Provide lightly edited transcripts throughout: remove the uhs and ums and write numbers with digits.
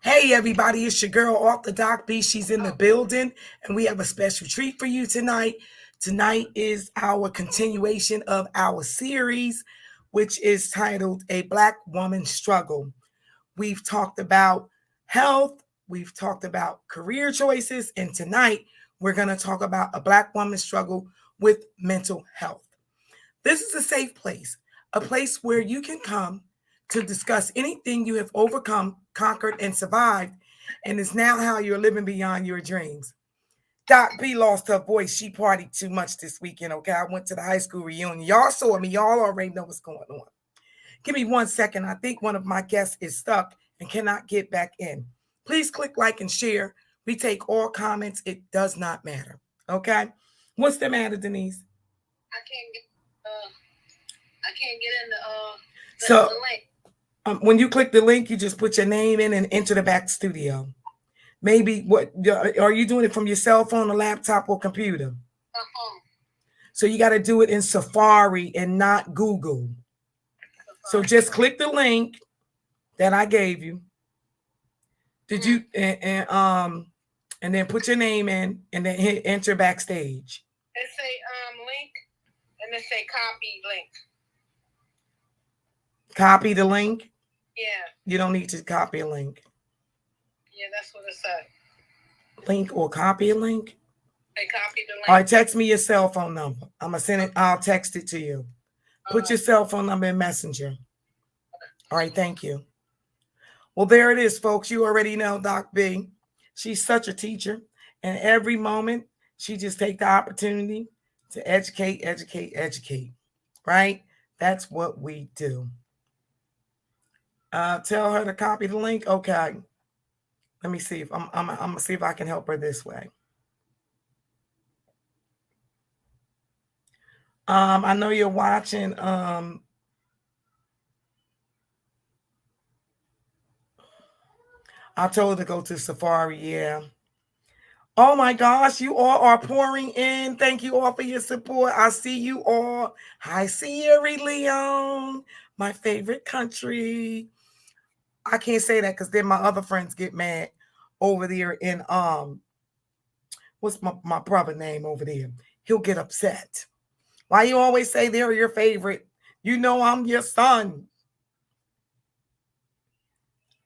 Hey everybody, it's your girl off the dock B. She's in the building, and we have a special treat for you tonight. Tonight is our continuation of our series, which is titled A Black Woman's Struggle. We've talked about health, we've talked about career choices, and tonight we're going to talk about a Black woman's struggle with mental health. This is a safe place, a place where you can come to discuss anything you have overcome, conquered, and survived, and is now how you're living beyond your dreams. Doc B lost her voice. She partied too much this weekend, okay? I went to the high school reunion. Y'all saw me. Y'all already know what's going on. Give me 1 second. I think one of my guests is stuck and cannot get back in. Please click like and share. We take all comments. It does not matter, okay? What's the matter, Denise? I can't get in So, the link. When you click the link, you just put your name in and enter the back studio. Maybe what are you doing it from your cell phone, or laptop, or computer? phone. So you got to do it in Safari and not Google. So just click the link that I gave you. Did you and then put your name in and then hit enter backstage. It say link and it say copy link. Copy the link. Yeah. You don't need to copy a link. Yeah, that's what it said. Link or copy a link. They copy the link. All right, text me your cell phone number. I'm gonna send it. I'll text it to you. Put your cell phone number in Messenger. All right, thank you. Well, there it is, folks. You already know Doc B. She's such a teacher, and every moment she just take the opportunity to educate. Right? That's what we do. Tell her to copy the link. Okay. Let me see if I'm gonna see if I can help her this way. I know you're watching. I told her to go to Safari. Yeah. Oh my gosh, you all are pouring in. Thank you all for your support. I see you all. Hi, Sierra Leone, my favorite country. I can't say that because then my other friends get mad over there in what's my brother name over there? He'll get upset. Why you always say they're your favorite? You know I'm your son.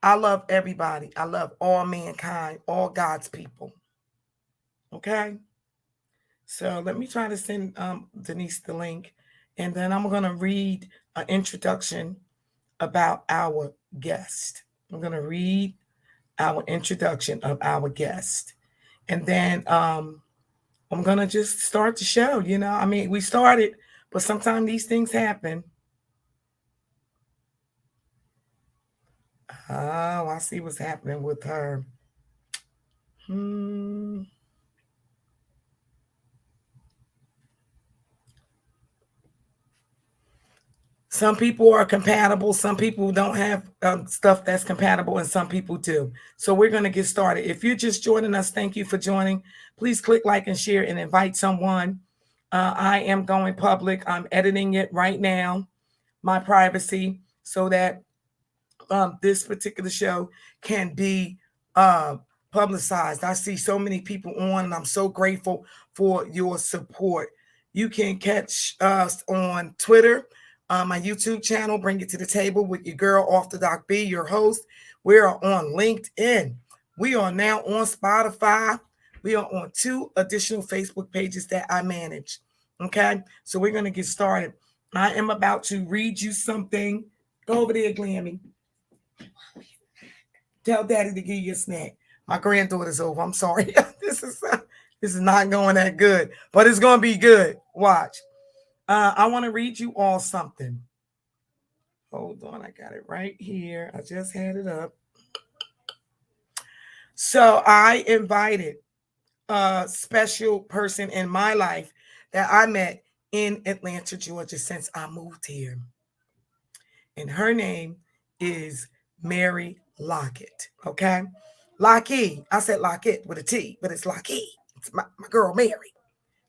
I love everybody. I love all mankind, all God's people. Okay? So let me try to send Denise the link, and then I'm going to read an introduction about our guest. I'm going to read our introduction of our guest. And then I'm going to just start the show. You know, I mean, we started, but sometimes these things happen. Oh, I see what's happening with her. Some people are compatible. Some people don't have stuff that's compatible, and some people do. So we're going to get started. If you're just joining us, thank you for joining. Please click like and share and invite someone. I am going public. I'm editing it right now, my privacy, so that this particular show can be publicized. I see so many people on, and I'm so grateful for your support. You can catch us on Twitter, my YouTube channel, Bring It to the Table with your girl off the Doc B, your host. We are on LinkedIn. We are now on Spotify. We are on 2 additional Facebook pages that I manage. Okay, so we're going to get started. I am about to read you something. Go over there, Glammy. Tell Daddy to give you a snack. My granddaughter's over. I'm sorry. This is not going that good, but it's going to be good. Watch. I want to read you all something. Hold on. I got it right here. I just had it up. So I invited a special person in my life that I met in Atlanta, Georgia, since I moved here. And her name is Mary Lockett. Okay. Locke. I said Lockett with a T, but it's Locke. It's my girl Mary.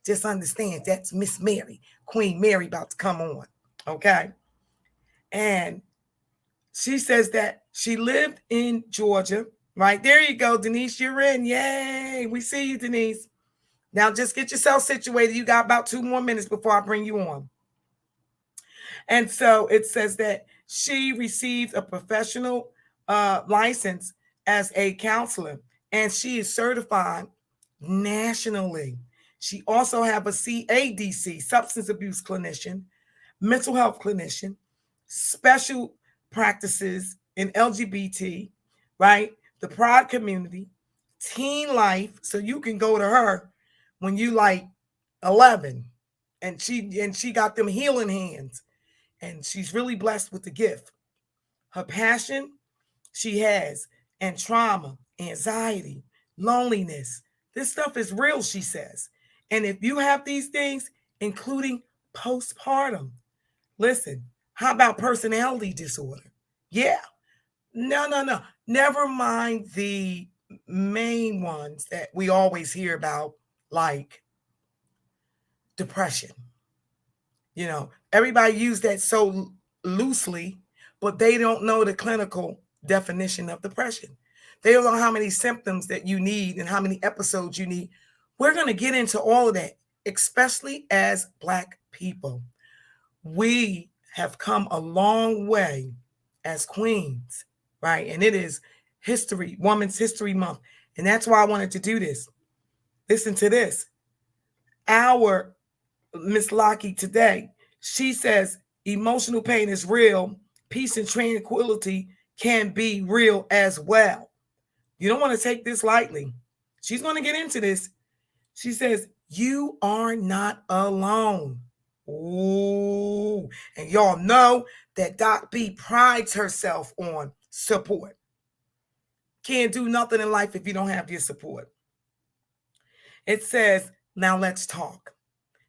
Just understand that's Miss Mary, Queen Mary about to come on. Okay. And she says that she lived in Georgia, Right, there you go, Denise. You're in. Yay. We see you, Denise. Now just get yourself situated. You got about 2 more minutes before I bring you on. And so it says that she received a professional license as a counselor, and she is certified nationally. She also have a CADC, substance abuse clinician, mental health clinician, special practices in LGBT, right? The pride community, teen life. So you can go to her when you like 11, and she got them healing hands, and she's really blessed with the gift. Her passion she has, and trauma, anxiety, loneliness. This stuff is real, she says. And if you have these things, including postpartum, listen, how about personality disorder? Yeah. No, no, no. Never mind the main ones that we always hear about, like depression. You know, everybody use that so loosely, but they don't know the clinical definition of depression. They don't know how many symptoms that you need and how many episodes you need. We're going to get into all of that, especially as Black people. We have come a long way as queens, right? And it is Women's History Month. And that's why I wanted to do this. Listen to this. Our Miss Locke today, she says emotional pain is real. Peace and tranquility can be real as well. You don't want to take this lightly. She's going to get into this. She says, you are not alone. Ooh. And y'all know that Doc B prides herself on support. Can't do nothing in life if you don't have your support. It says, now let's talk.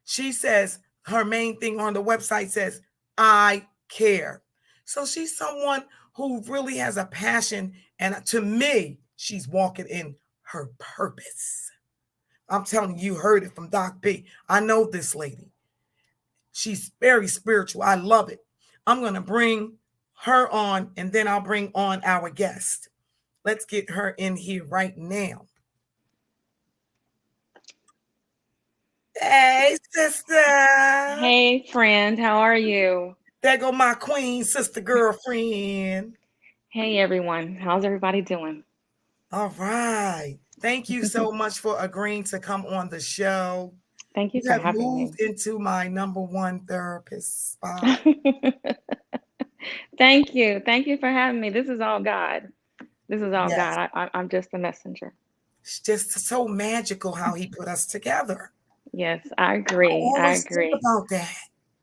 She says her main thing on the website says, I care. So she's someone who really has a passion. And to me, she's walking in her purpose. I'm telling you, heard it from Doc B. I know this lady. She's very spiritual. I love it. I'm going to bring her on, and then I'll bring on our guest. Let's get her in here right now. Hey, sister. Hey, friend. How are you? There go my queen, sister, girlfriend. Hey, everyone. How's everybody doing? All right. Thank you so much for agreeing to come on the show. Thank you You for have having me. moved into my number one therapist spot. Thank you. Thank you for having me. This is all God. This is all Yes. God. I'm just a messenger. It's just so magical how he put us together. Yes, I I agree. I always think agree. about that.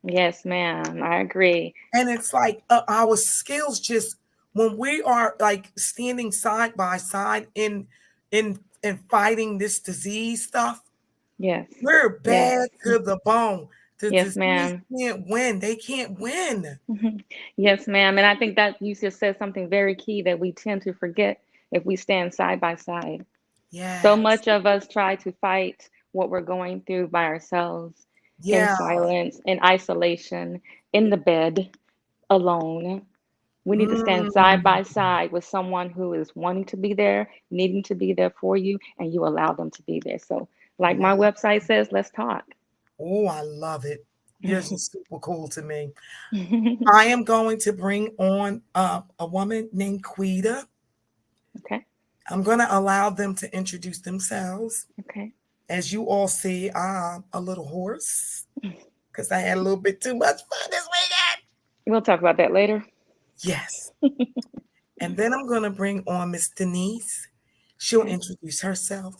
Yes, ma'am. I agree. And it's like our skills just when we are like standing side by side in fighting this disease stuff, Yes. we're Yes. bad to the bone. The Yes, disease ma'am. can't win. They can't win. Yes, ma'am. And I think that you just said something very key that we tend to forget if we stand side by side. So Yes. much of us try to fight what we're going through by ourselves in Yeah. silence, in isolation, in the bed, alone. We need to stand side Mm. by side with someone who is wanting to be there, needing to be there for you, and you allow them to be there. So, like my Wow. website says, let's talk. Oh, I love it. You're just super cool to me. I am going to bring on a woman named Quita. Okay. I'm going to allow them to introduce themselves. Okay. As you all see, I'm a little hoarse because I had a little bit too much fun this weekend. We'll talk about that later. Yes. And then I'm going to bring on Miss Denise. She'll Okay. introduce herself.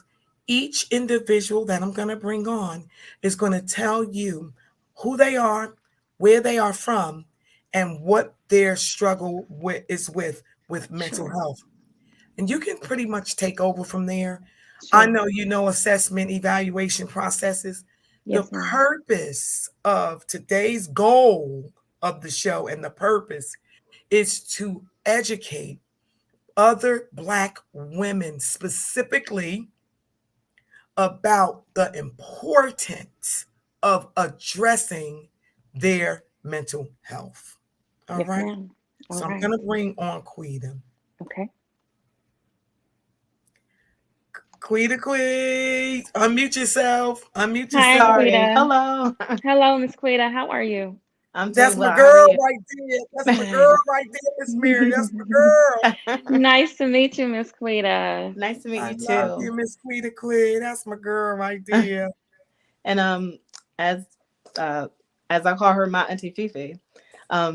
Each individual that I'm going to bring on is going to tell you who they are, where they are from, and what their struggle is with mental Sure. health. And you can pretty much take over from there. I Sure. know you know assessment evaluation processes. The Yes, ma'am. purpose of today's goal of the show and the purpose is to educate other Black women specifically about the importance of addressing their mental health. All Yes, right. ma'am. All So I'm right. going to bring on Quita. Okay. Quita Quiz. Unmute yourself. Unmute Hi, yourself. Sorry. Quita. Hello. Hello, Miss Quita. How are you? I'm That's doing my well. How are girl you? right there. That's my girl right there, Miss Mary. That's my girl. Nice to meet you, Miss Quita. Nice to meet I you love you, too. Miss Quita Quiz. That's my girl right there. And as uh as I call her my auntie Fifi,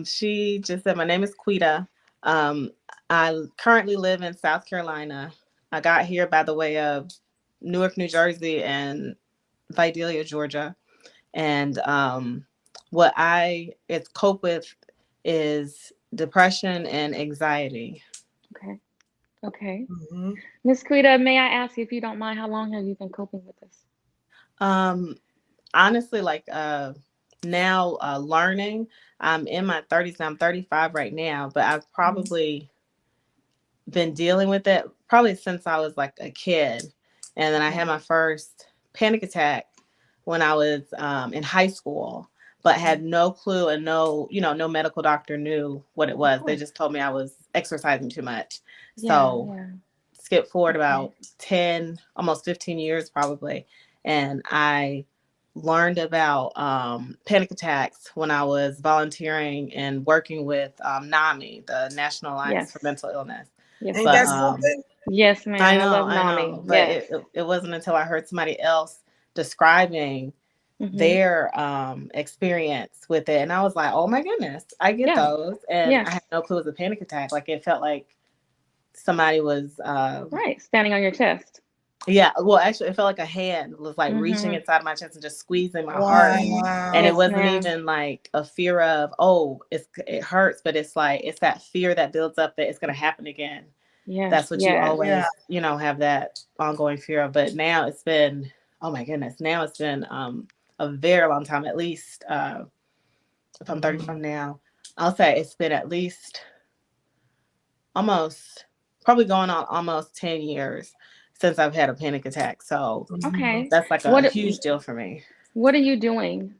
she just said my name is Quita. Um, I currently live in South Carolina. I got here by the way of Newark, New Jersey, and Vidalia, Georgia. And what I it's cope with is depression and anxiety. Okay. Okay. Mhm. Miss Quita, may I ask if you don't mind, how long have you been coping with this? Um, Honestly, like now learning. I'm in my 30s. I'm 35 right now, but I've probably been dealing with it probably since I was like a kid. And then I had my first panic attack when I was in high school, but had no clue and no medical doctor knew what it was. They just told me I was exercising too much. Yeah, So yeah. skip forward Okay. about 10, almost 15 years probably. And I learned about panic attacks when I was volunteering and working with NAMI, the National Alliance for Yes. Mental Illness. Yes, Ain't But that ma'am. something? Yes, ma'am. I love I NAMI. know, but Yes. it wasn't until I heard somebody else describing Mm-hmm. their experience with it, and I was like, "Oh my goodness, I get Yeah. those," and I Yes. had no clue it was a panic attack. Like it felt like somebody was Right. Standing on your chest. yeah, well, actually, it felt like a hand was like reaching Mm-hmm. inside my chest and just squeezing my heart. Mm-hmm. And it Wow. Yes, wasn't ma'am. even like a fear of, oh, it hurts, but it's like it's that fear that builds up that it's gonna happen again. Yes, That's what you yes. Yeah. always, have that ongoing fear of. But now it's been, oh my goodness, now it's been a very long time. At least if I'm 35 now, I'll say it's been at least almost probably going on almost 10 years since I've had a panic attack. So Mhm. Okay. that's like a What huge deal for me. what are you doing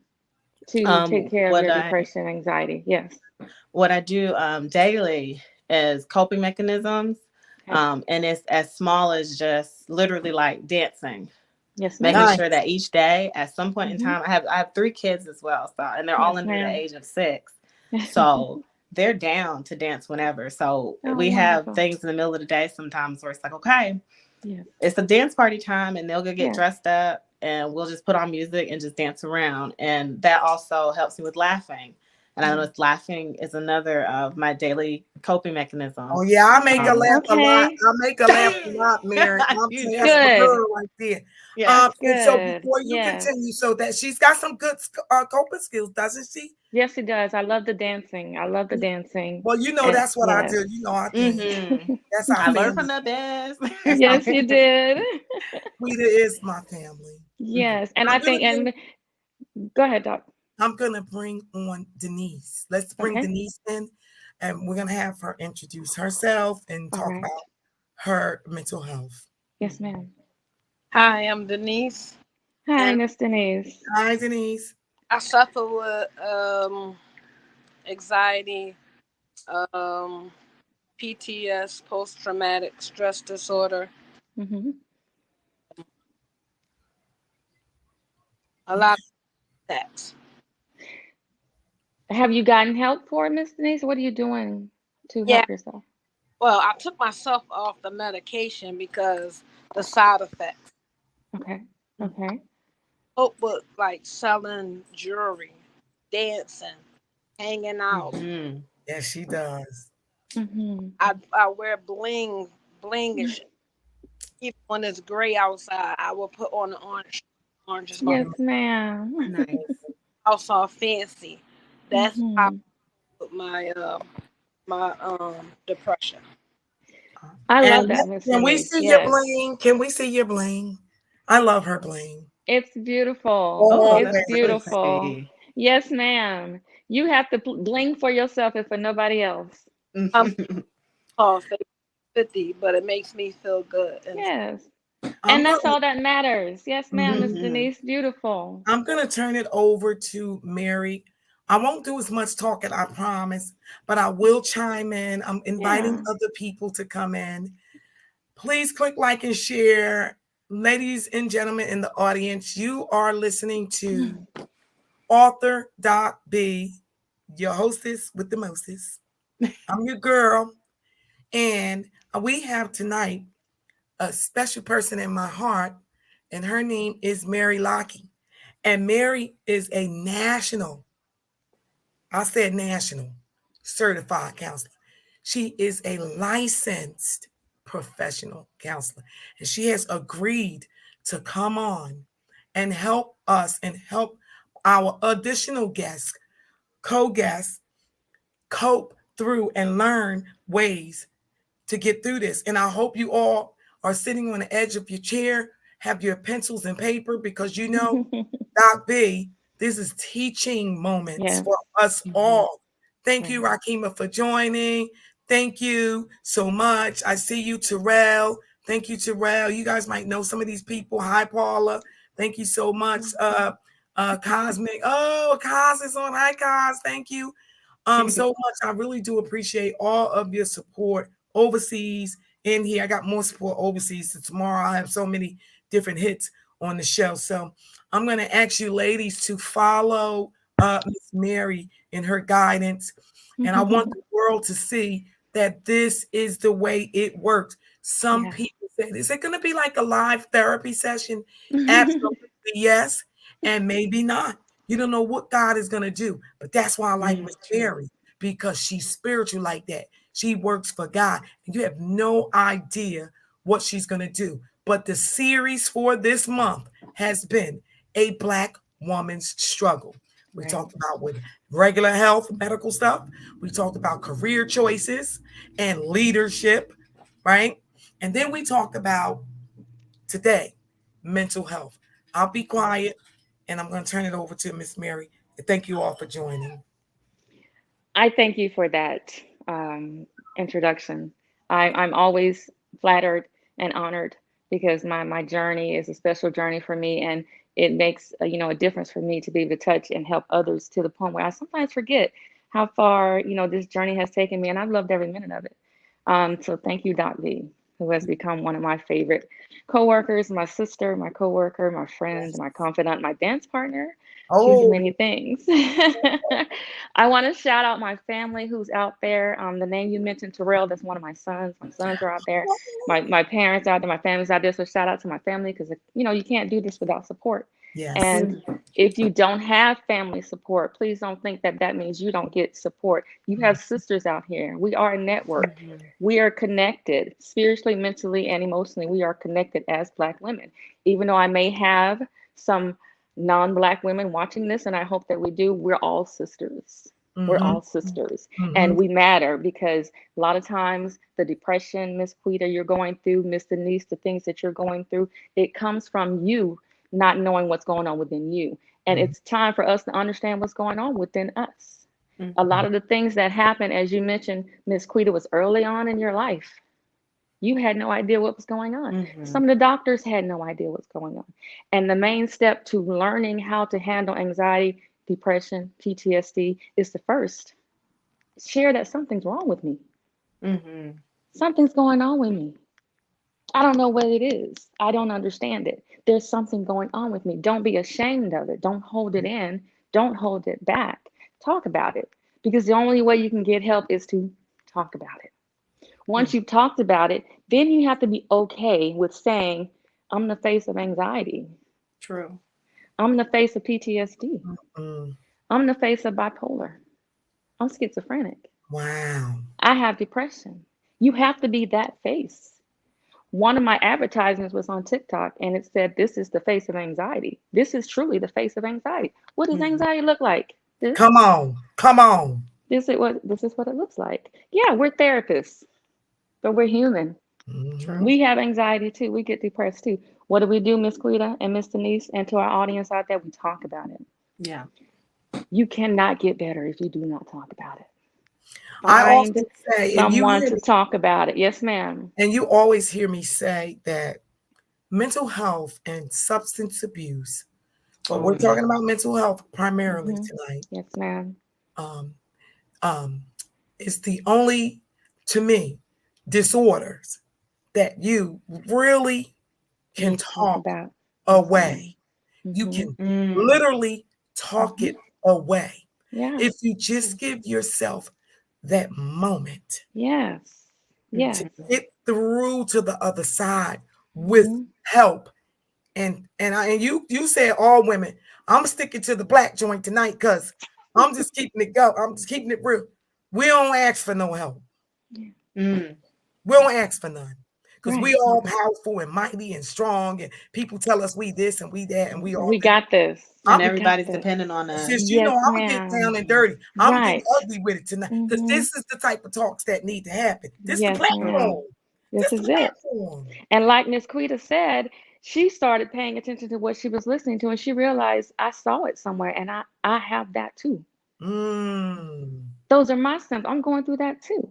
to take care of What your I depression and anxiety? Yes. what I do daily is coping mechanisms, Okay. and it's as small as just literally like dancing, Yes, making ma'am. sure Nice. that each day, at some point in Mm-hmm. time, I have 3 kids as well, so and they're all Yes, under the ma'am. age of 6, so they're down to dance whenever. So Oh, we have wonderful. things in the middle of the day sometimes where it's like, okay, Yes. it's a dance party time, and they'll go get Yes. dressed up and we'll just put on music and just dance around, and that also helps me with laughing. And I know laughing is another of my daily coping Oh mechanisms. yeah, I make her Okay. laugh a lot. Okay. I make her laugh a lot, Mary. I'm You saying that's do. my Good. girl right there. Yes. That's And so good. before you Yes. continue, so that she's got some good coping skills, doesn't she? Yes, she does. I love the dancing. I love the dancing. Well, you know And that's what I yes. do. You know I dance. Mm-hmm. That's our I learned family. from the best. That's our Yes, you family. did. Quita is my family. Yes. And I'm I gonna think, bring and go ahead, Doc. I'm gonna bring on Denise. Let's bring Okay. Denise in, and we're gonna have her introduce herself and All talk right. about her mental health. Yes, ma'am. Hi, I'm Denise, Hi, and Miss Denise. Hi, Denise. I suffer with anxiety, um, PTS, post traumatic stress disorder, Mm-hmm. a lot of attacks. Have you gotten help for it, Miss Denise? What are you doing to Yeah, help yourself? well, I took myself off the medication because the side effects. Okay. Okay. Hope with like selling jewelry, dancing, hanging out. Mm-hmm. Yes, she does. Mm-hmm. I wear bling and shit. Even when it's gray outside, I will put on the orange. Orange is my Yes, ma'am. Nice. house all fancy. That's how I Mm-hmm. put my depression. I love And that, Miss can we Denise. see your Yes. bling? Can we see your bling? I love her bling. It's beautiful. Oh, Oh, It's that's baby. really beautiful. pretty. Yes, ma'am. You have to bling for yourself and for nobody else. I'm called 50, but it makes me feel good. And Yes. I'm And that's gonna all that matters. Yes, ma'am, Miss mhm. Mm-hmm. Denise. Beautiful. I'm gonna turn it over to Mary. I won't do as much talking, I promise, but I will chime in. I'm inviting Yeah. other people to come in. Please click like and share. ladies and gentlemen in the audience, you are listening to author Doc B, your hostess with the mostest. I'm your girl, and we have tonight a special person in my heart, and her name is Mary Locke. And Mary is a national, I said national, certified counselor. She is a licensed professional counselor, and she has agreed to come on and help us and help our additional guests, co-guests, cope through and learn ways to get through this. And I hope you all are sitting on the edge of your chair, have your pencils and paper, because you know, Doc B, this is teaching moments for us all. Thank you, Rakima, for joining. Thank you so much. I see you, Terrell. Thank you, Terrell. You guys might know some of these people. Hi, Paula. Thank you so much. Cosmic. Oh, Cos is on. Hi, Cos. Thank you so much. I really do appreciate all of your support overseas in here. I got more support overseas. So tomorrow I have so many different hits on the show. So I'm going to ask you ladies to follow Miss Mary in her guidance. And I want the world to see that this is the way it works. Some people said, is it going to be like a live therapy session? Absolutely yes, and maybe not. You don't know what God is going to do. But that's why I like Miss Mary, because she's spiritual like that. She works for God. And you have no idea what she's going to do. But the series for this month has been A Black Woman's Struggle. We talked about with regular health, medical stuff. We talked about career choices and leadership, right? And then we talked about today, mental health. I'll be quiet and I'm going to turn it over to Miss Mary. Thank you all for joining. I thank you for that introduction. I'm always flattered and honored because my journey is a special journey for me, and it makes a difference for me to be able to touch and help others to the point where I sometimes forget how far this journey has taken me, and I've loved every minute of it. So thank you, Doc V, who has become one of my favorite coworkers, my sister, my coworker, my friend, my confidant, my dance partner. She's many things. I want to shout out my family who's out there. The name you mentioned, Terrell, that's one of my sons. My sons are out there. My parents out there. My family's out there. So shout out to my family, because you can't do this without support. Yes. And if you don't have family support, please don't think that means you don't get support. You have sisters out here. We are a network. We are connected spiritually, mentally, and emotionally. We are connected as Black women. Even though I may have some non-Black women watching this, and I hope that we do, we're all sisters. We're all sisters, and we matter, because a lot of times the depression, Miss Quita, you're going through, Miss Denise, the things that you're going through, it comes from you not knowing what's going on within you. And it's time for us to understand what's going on within us. A lot of the things that happen, as you mentioned, Miss Quita, was early on in your life. You had no idea what was going on. Some of the doctors had no idea what's going on. And the main step to learning how to handle anxiety, depression, PTSD is to first share that something's wrong with me. Something's going on with me. I don't know what it is. I don't understand it. There's something going on with me. Don't be ashamed of it. Don't hold it in. Don't hold it back. Talk about it, because the only way you can get help is to talk about it. Once you've talked about it, then you have to be okay with saying, I'm the face of anxiety. True. I'm the face of PTSD. I'm the face of bipolar. I'm schizophrenic. Wow. I have depression. You have to be that face. One of my advertisements was on TikTok, and it said, this is the face of anxiety. This is truly the face of anxiety. What does anxiety look like? This? Come on. Come on. This is what it looks like. Yeah, we're therapists, but we're human. We have anxiety too. We get depressed too. What do we do, Miss Quita and Miss Denise, and to our audience out there? We talk about it. Yeah. You cannot get better if you do not talk about it. I Find often say, someone to talk about it. Yes, ma'am. And you always hear me say that mental health and substance abuse, but we're talking about mental health primarily tonight. Yes, ma'am. Is the only, to me, disorders that you really can talk talk about. away. You Mhm. can literally talk it away. Yeah. If you just give yourself that moment Yes. Yes. to get through to the other side with Mhm. help. And you said all women. I'm sticking to the black joint tonight because I'm just keeping it go. I'm just keeping it real. We don't ask for no help. Mm. We don't ask for none. Because we Right. all powerful and mighty and strong, and people tell us we this and we that, and we all We this. got this. I'm And We got everybody's this. depending on us. Since Yes, I'm gonna get ma'am. down and dirty, I'm getting Right. ugly with it tonight. Because Mhm. this is the type of talks that need to happen. This is the Yes, ma'am. platform. This This is the it. platform. And like Miss Quita said, she started paying attention to what she was listening to, and she realized I saw it somewhere, and I have that too. Mm. Those are my symptoms. I'm going through that too.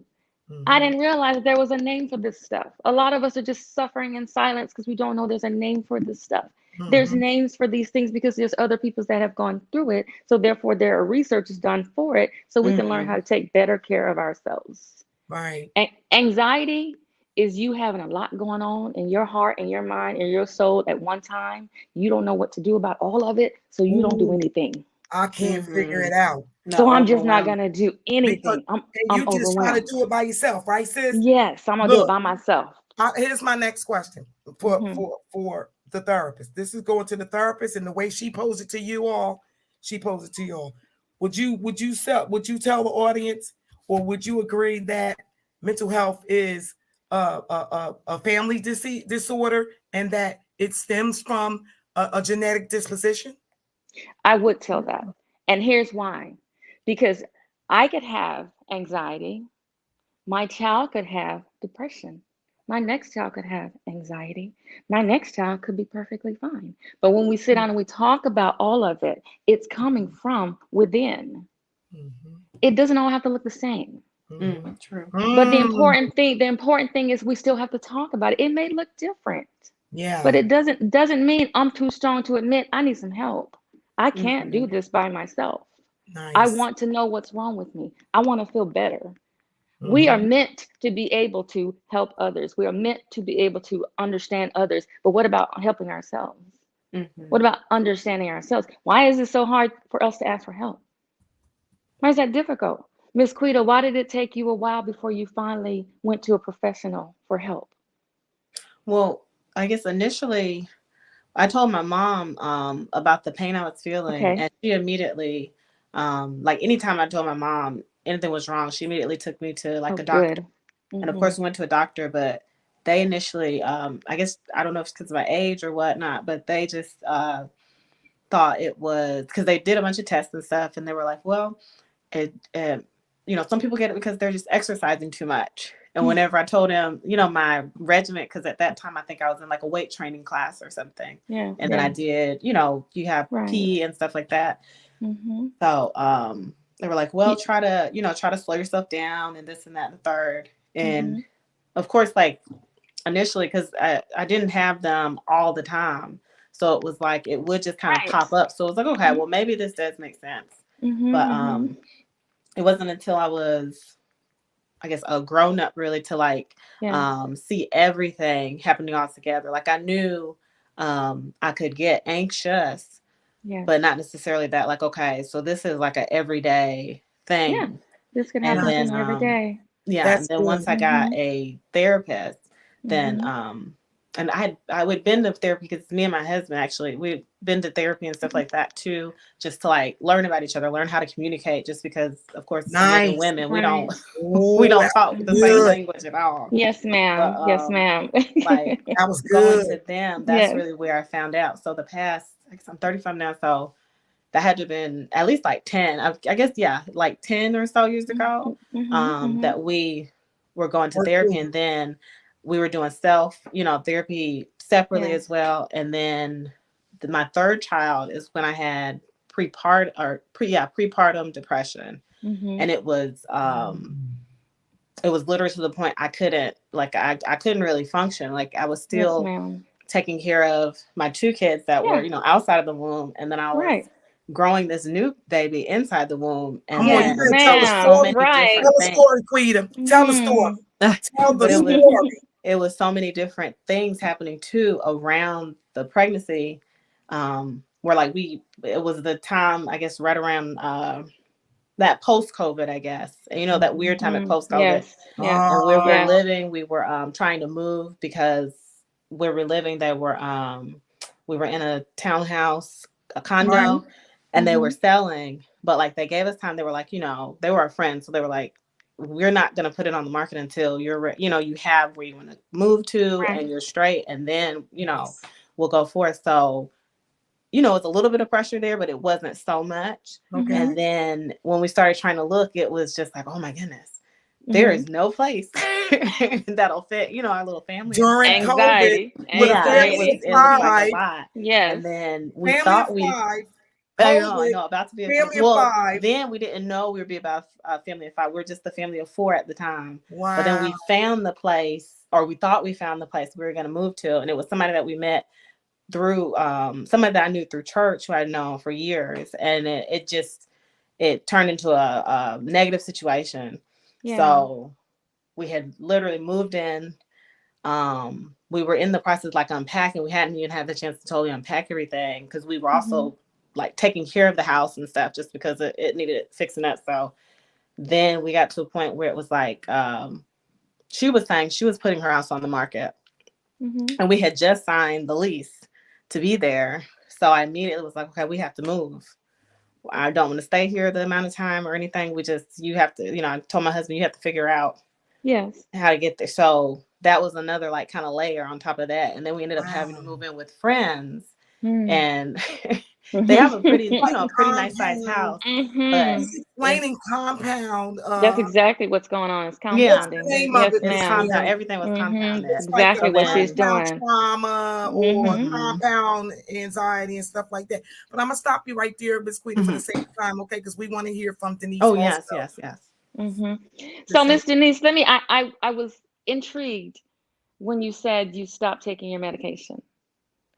I didn't realize there was a name for this stuff. A lot of us are just suffering in silence because we don't know there's a name for this stuff. There's names for these things because there's other people that have gone through it. So therefore, there are research is done for it, so we can learn how to take better care of ourselves. Right. Anxiety is you having a lot going on in your heart and your mind and your soul at one time. You don't know what to do about all of it, so you don't do Ooh, anything. I can't figure it out. So I'm just not gonna do Because anything. I'm you just trying to overwhelmed. do it by yourself, right, sis? Yes, I'm gonna do it Look, by myself. here's my next question for Mhm. the therapist. This is going to the therapist, and the way she posed it to you all, she posed it to you all. Would you tell the audience, or would you agree that mental health is a family disorder and that it stems from a genetic disposition? I would tell that. And here's why. Because I could have anxiety, my child could have depression. My next child could have anxiety. My next child could be perfectly fine. But when we sit down and we talk about all of it, it's coming from within. It doesn't all have to look the same. True. But the important thing is we still have to talk about it. It may look different. Yeah. But it doesn't mean I'm too strong to admit I need some help. I can't do this by myself. Nice. I want to know what's wrong with me. I want to feel better. We are meant to be able to help others. We are meant to be able to understand others. But what about helping ourselves? What about understanding ourselves? Why is it so hard for us to ask for help? Why is that difficult? Miss Quita, why did it take you a while before you finally went to a professional for help? Well, I guess initially I told my mom about the pain I was feeling, Okay. and she immediately, like anytime I told my mom anything was wrong, she immediately took me to like Oh, a doctor. good. And of course, we went to a doctor, but they initially, I guess, I don't know if it's because of my age or whatnot, but they just thought it was because they did a bunch of tests and stuff, and they were like, well, some people get it because they're just exercising too much. And whenever I told him, my regimen, because at that time I think I was in like a weight training class or something. Yeah. And then I did, you have PE and stuff like that. So they were like, well, try to slow yourself down and this and that and the third. And of course, like initially, because I didn't have them all the time. So it was like it would just kind of pop up. So it was like, okay, well, maybe this does make sense. But it wasn't until I was, I guess, a grown up really to like see everything happening all together. Like I knew I could get anxious, but not necessarily that like, okay, so this is like a everyday thing. Yeah, this can And happen then every day. and then once I got a therapist, then and I would been to therapy because me and my husband actually we've been to therapy and stuff like that too, just to like learn about each other, learn how to communicate. Just because, of course, women, we don't talk the same language at all. Yes, ma'am. But, Yes, ma'am. That was going good. to them. That's really where I found out. So the past, I guess I'm 35 now, so that had to have been at least like 10. I guess like 10 or so years ago. That we were going to therapy, and then we were doing therapy separately as well. And then my third child is when I had prepartum depression, and it was literally to the point I couldn't I couldn't really function. Like I was still taking care of my two kids that were outside of the womb, and then I was growing this new baby inside the womb. And yes, then ma'am. Tell the story, Quita. Tell the story. Tell the story. it was so many different things happening too around the pregnancy. Where like it was the time, I guess, right around that post-COVID, I guess, and, you know, that weird time at post-COVID. Yes. Yes. And where we're Yes. living, we were trying to move because where we're living, we were in a townhouse, a condo, Right. and they were selling, but like they gave us time. They were like, you know, they were our friends, so they were like, we're not going to put it on the market until you know, you have where you want to move to Right. and you're straight, and then, you know, we'll go forth. So, you know, it's a little bit of pressure there, but it wasn't so much. Okay. And then when we started trying to look, it was just like, oh my goodness, there is no place that'll fit, you know, our little family. During COVID, Anxiety. with a Yeah, family of it was like a five, lot. Yes. And then we family of thought we, five, I COVID, know, about to be a family of well, five. then we didn't know we would be about a family of five. We were just the family of four at the time. Wow. But then we found the place, or we thought we found the place we were going to move to. And it was somebody that we met through somebody that I knew through church, who I'd known for years, and it turned into a negative situation. Yeah. So we had literally moved in. We were in the process like unpacking. We hadn't even had the chance to totally unpack everything because we were also like taking care of the house and stuff just because it needed fixing up. So then we got to a point where it was like she was saying she was putting her house on the market, and we had just signed the lease to be there. So I immediately was like, okay, we have to move. I don't want to stay here the amount of time or anything. You have to, you know, I told my husband, you have to figure out how to get there. So that was another like kind of layer on top of that. And then we ended up having to move in with friends, and they have a pretty, you know, pretty nice sized house. But Explaining compound. That's exactly what's going on. It's yeah, What's the compounding. name Yes, of it? it's ma'am. compound. Everything was compounded. It's like Exactly a what she's compound doing. trauma or compound anxiety and stuff like that. But I'm gonna stop you right there, Miss Quita, for the same time, okay? Because we want to hear from Denise. Oh, also. yes. So, Miss Denise, I was intrigued when you said you stopped taking your medication.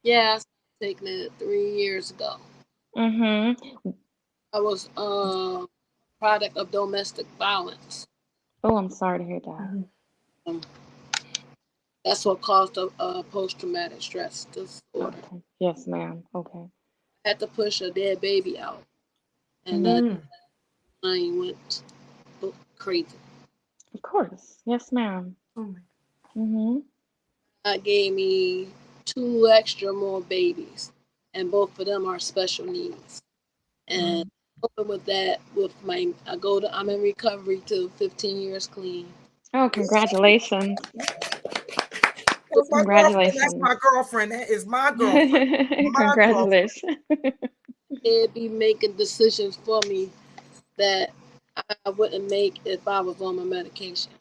Yeah, I stopped taking it 3 years ago. I was a product of domestic violence. Oh, I'm sorry to hear that. That's what caused a post-traumatic stress disorder. Okay. Yes, ma'am. Okay. I had to push a dead baby out, and I went crazy. Of course. Yes, ma'am. Oh my. God gave me 2 extra more babies, and both of them are special needs. And with that, I'm in recovery to 15 years clean. Oh, congratulations. That's my Congratulations. girlfriend. That's my girlfriend. That is my girlfriend. Congratulations. They'd be making decisions for me that I wouldn't make if I was on my medication.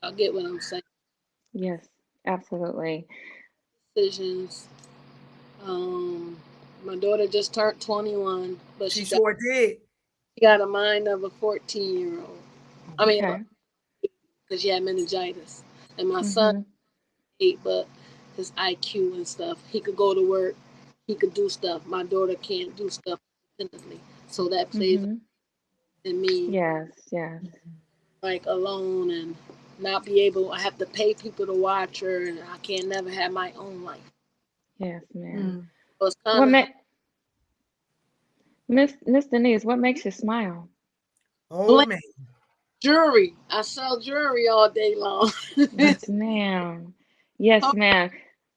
I get what I'm saying. Yes, absolutely. Decisions. My daughter just turned 21, but she sure did. She got a mind of a 14-year-old. I mean, because she had meningitis. And my son, 8, but his IQ and stuff, he could go to work, he could do stuff. My daughter can't do stuff independently. So that plays in me. Yes. Like alone and not be able, I have to pay people to watch her, and I can't never have my own life. Yes, ma'am. So it's kind of Miss Denise, what makes you smile? Oh, man. Jewelry. I sell jewelry all day long. Yes, ma'am. Yes, ma'am.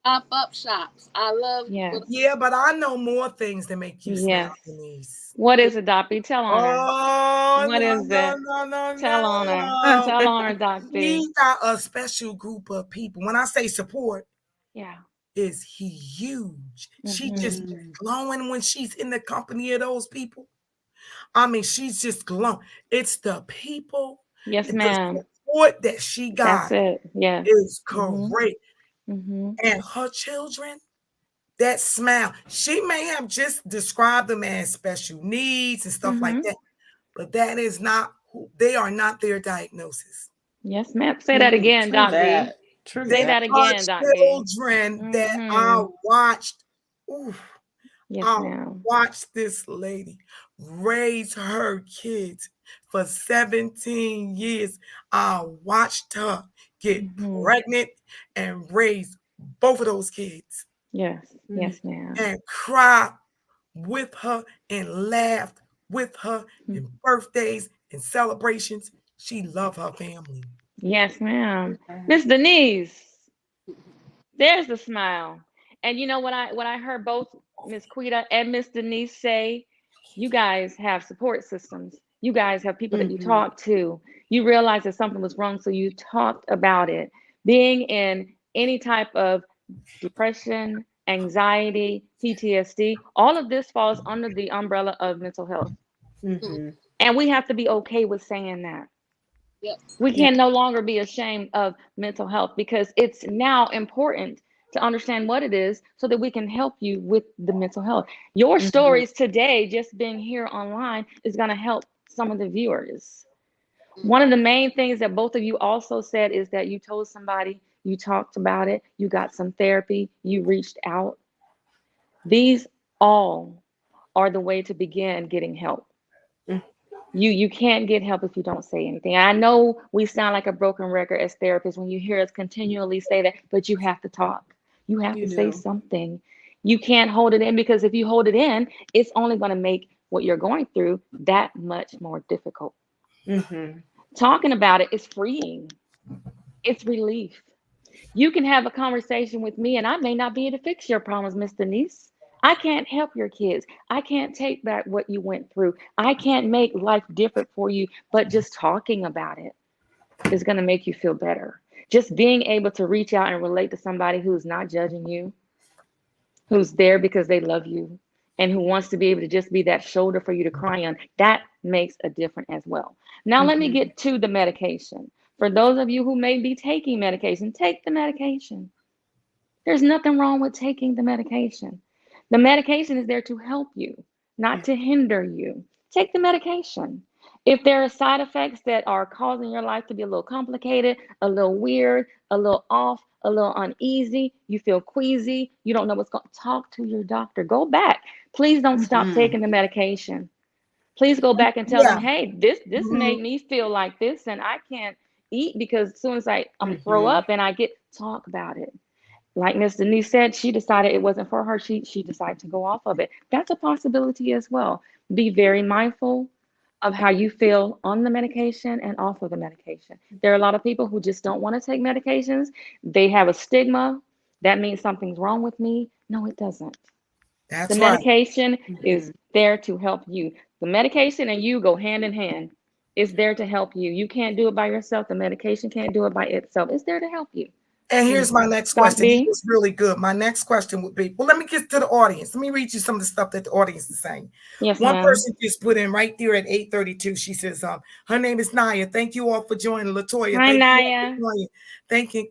Pop-up shops. I love. Yeah, but I know more things that make you smile, Denise. What is it, Doc B? Tell on her. Oh, What is it? Tell on her. Tell on her, Doc B. He got a special group of people. When I say support, is he huge. She just glowing when she's in the company of those people. I mean, she's just glowing. It's the people. Yes, ma'am. The support that she got. That's it. Yes. Is great. And her children, that smile. She may have just described them as special needs and stuff like that, but that is not who they are. Not their diagnosis. Yes, ma'am. Say that again, Doc B. Say that again, Doc B. Children that I watched. Yes, ma'am. Watched this lady raise her kids for 17 years. I watched her get pregnant and raise both of those kids. Yes. Yes, ma'am. And cry with her and laugh with her in birthdays and celebrations. She loved her family. Yes, ma'am. Miss Denise, there's the smile. And you know what I heard both Miss Quita and Miss Denise say, you guys have support systems. You guys have people that you talk to. You realize that something was wrong, so you talked about it. Being in any type of depression, anxiety, PTSD, all of this falls under the umbrella of mental health. And we have to be okay with saying that. Yep. We can no longer be ashamed of mental health because it's now important to understand what it is so that we can help you with the mental health. Your stories today, just being here online, is going to help some of the viewers. One of the main things that both of you also said is that you told somebody, you talked about it, you got some therapy, you reached out. These all are the way to begin getting help. You can't get help if you don't say anything. I know we sound like a broken record as therapists when you hear us continually say that, but you have to talk. You have to say something. You can't hold it in, because if you hold it in, it's only going to make what you're going through that much more difficult. Talking about it is freeing. It's relief. You can have a conversation with me and I may not be able to fix your problems, Miss Denise. I can't help your kids. I can't take back what you went through. I can't make life different for you, but just talking about it is going to make you feel better. Just being able to reach out and relate to somebody who's not judging you, who's there because they love you, and who wants to be able to just be that shoulder for you to cry on, that makes a difference as well. Now, let me get to the medication. For those of you who may be taking medication, take the medication. There's nothing wrong with taking the medication. The medication is there to help you, not to hinder you. Take the medication. If there are side effects that are causing your life to be a little complicated, a little weird, a little off, a little uneasy, you feel queasy, you don't know what's going to, talk to your doctor. Go back. Please don't stop taking the medication. Please go back and tell them, hey, this made me feel like this, and I can't eat because as soon as I'm throw up and I get, talk about it. Like Miss Denise said, she decided it wasn't for her. She decided to go off of it. That's a possibility as well. Be very mindful of how you feel on the medication and off of the medication. There are a lot of people who just don't want to take medications. They have a stigma. That means something's wrong with me. No, it doesn't. That's the medication is there to help you. The medication and you go hand in hand. It's there to help you. You can't do it by yourself. The medication can't do it by itself. It's there to help you. And here's my next question. It's really good. My next question would be, well, let me get to the audience. Let me read you some of the stuff that the audience is saying. Yes, one person just put in right there at 8:32. She says, her name is Naya. Thank you all for joining. Latoya. Hi, Naya. Thank you,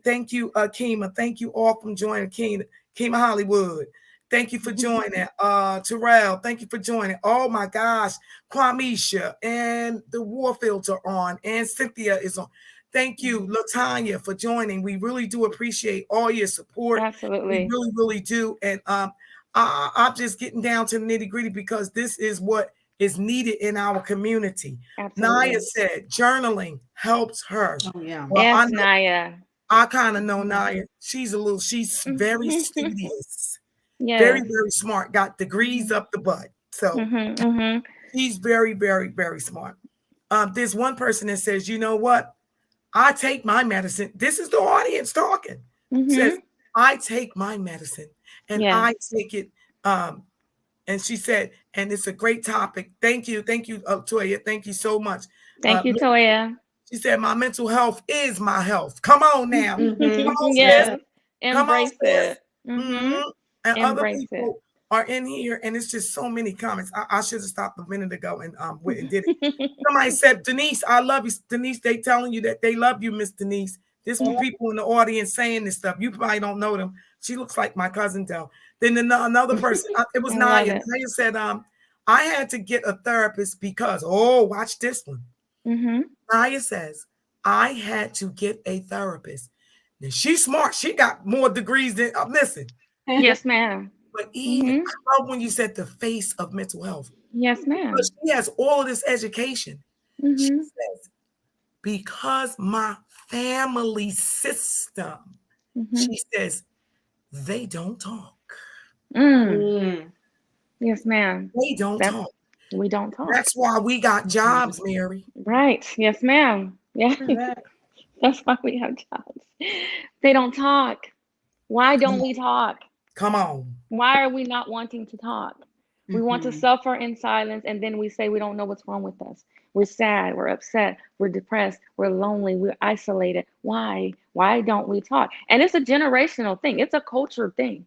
Kima. Thank you all for joining. Kima Hollywood. Thank you for joining. Terrell, thank you for joining. Oh my gosh. Kwamisha and the Warfields are on, and Cynthia is on. Thank you, Latanya, for joining. We really do appreciate all your support. Absolutely. We really, really do. And I'm just getting down to the nitty-gritty because this is what is needed in our community. Absolutely. Naya said journaling helps her. Oh, yeah. Well, yes, Naya. I kind of know Naya. She's very studious. Yes. Very, very smart. Got degrees up the butt. So she's very, very, very smart. There's one person that says, you know what? I take my medicine. This is the audience talking. Says, I take my medicine and I take it. And she said, and it's a great topic. Thank you, Toya. Thank you so much. Thank you, Toya. She said, my mental health is my health. Come on now. Come on, yes. Embrace it. And other people are in here, and it's just so many comments. I should have stopped a minute ago and went and did it. Somebody said, Denise, I love you. Denise, they telling you that they love you, Miss Denise. There's some people in the audience saying this stuff. You probably don't know them. She looks like my cousin Del. Then another person, it was Naya. Naya said, I had to get a therapist because, watch this one. Naya says, I had to get a therapist. Now, she's smart. She got more degrees than, listen. Yes, ma'am. But even, I love when you said the face of mental health. Yes, ma'am. Because she has all of this education. She says, because my family system, she says, they don't talk. Yes, ma'am. They don't talk. We don't talk. That's why we got jobs, Mary. Right. Yes, ma'am. Yeah. That's why we have jobs. They don't talk. Why don't we talk? Come on. Why are we not wanting to talk? We want to suffer in silence, and then we say we don't know what's wrong with us. We're sad, we're upset, we're depressed, we're lonely, we're isolated. Why? Why don't we talk? And it's a generational thing. It's a culture thing.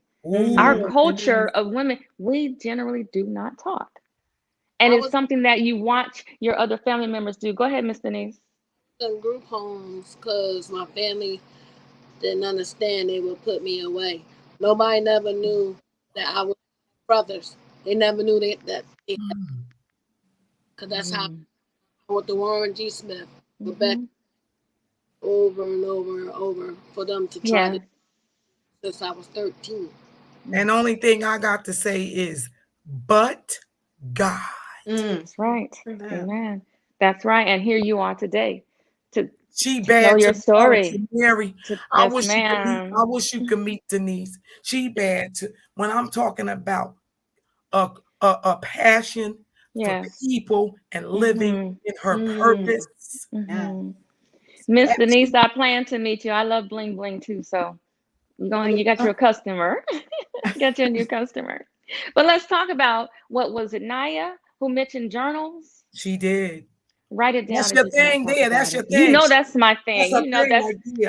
Our culture of women, we generally do not talk. And it's something that you watch your other family members do. Go ahead, Miss Denise. In group homes, because my family didn't understand, they would put me away. Nobody never knew that I was brothers. They never knew that because that's how I went to Warren G. Smith. But back over and over and over for them to try to since I was 13. And the only thing I got to say is, but God. That's right. Amen. That's right. And here you are today to bad tell your story. Mary. I wish you could meet Denise. She bad to when I'm talking about a passion for people and living in her purpose. Miss Denise, I plan to meet you. I love bling bling too. So you got your customer. Got your new customer. But let's talk about what was it, Naya, who mentioned journals? She did. Write it down. That's your thing there. That's your thing. You know that's my thing. You know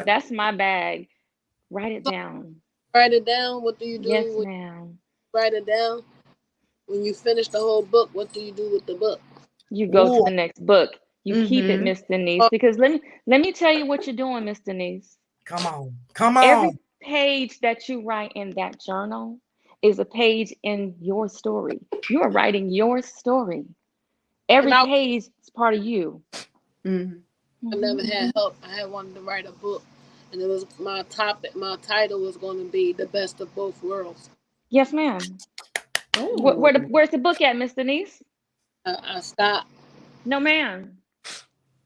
that's my bag. Write it down. Write it down. What do you do? Yes, ma'am. Write it down. When you finish the whole book, what do you do with the book? You go to the next book. You keep it, Miss Denise, because let me tell you what you're doing, Miss Denise. Come on. Every page that you write in that journal is a page in your story. You are writing your story. Every page is part of you. I never had help. I had wanted to write a book, and it was my topic. My title was going to be "The Best of Both Worlds." Yes, ma'am. Where's the book at, Miss Denise? I stopped. No, ma'am.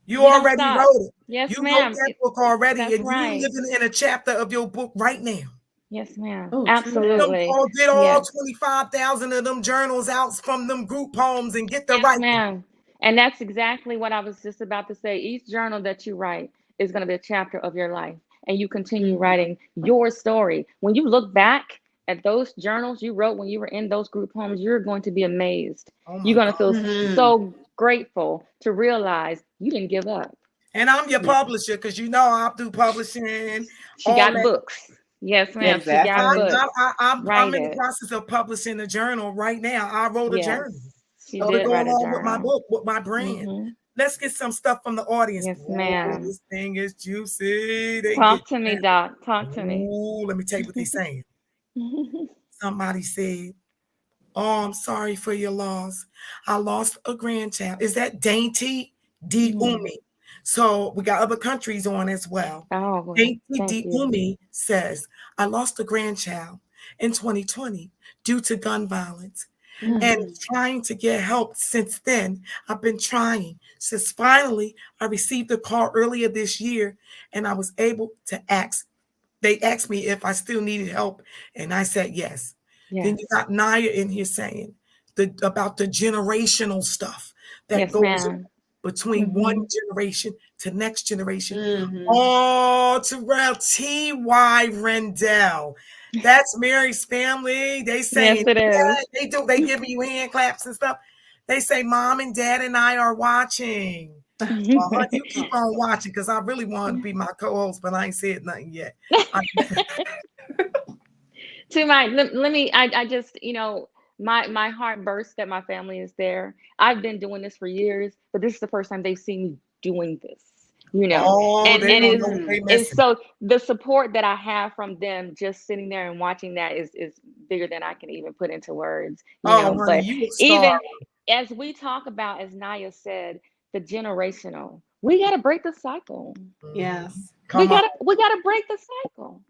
You already wrote it. Yes, you ma'am. wrote that book already, and right. you living in a chapter of your book right now. Yes, ma'am. Absolutely. Get all 25,000 of them journals out from them group homes and get the right. Ma'am. And that's exactly what I was just about to say. Each journal that you write is going to be a chapter of your life, and you continue writing your story. When you look back at those journals you wrote when you were in those group homes, you're going to be amazed. You're going to feel so grateful to realize you didn't give up. And I'm your publisher, because you know I do publishing. She got books. Yes, ma'am. Exactly. She got books. I'm in the process of publishing a journal right now. I wrote a journal. She did go write a along journal. with my book, with my brand. Let's get some stuff from the audience. Yes, ma'am. This thing is juicy. Talk to me, Doc. Talk to me. Let me tell you what they're saying. Somebody said, "Oh, I'm sorry for your loss. I lost a grandchild." Is that Dainty D. Umi? So we got other countries on as well. Oh, Dainty D. Umi says, "I lost a grandchild in 2020 due to gun violence. And trying to get help since then. I've been trying since finally I received a call earlier this year, and I was able to ask. They asked me if I still needed help, and I said yes." Then you got Naya in here saying about the generational stuff that goes on between one generation to next generation. Oh, Terrell T.Y. Rendell. That's Mary's family. They say yes, it is. They give you hand claps and stuff. They say Mom and Dad and I are watching. Well, you keep on watching, because I really want to be my co-host, but I ain't said nothing yet. I just, my heart bursts that my family is there. I've been doing this for years, but this is the first time they've seen me doing this. And so the support that I have from them, just sitting there and watching that is bigger than I can even put into words. But even as we talk about, as Naya said, the generational, we got to break the cycle. Yes. We got to break the cycle.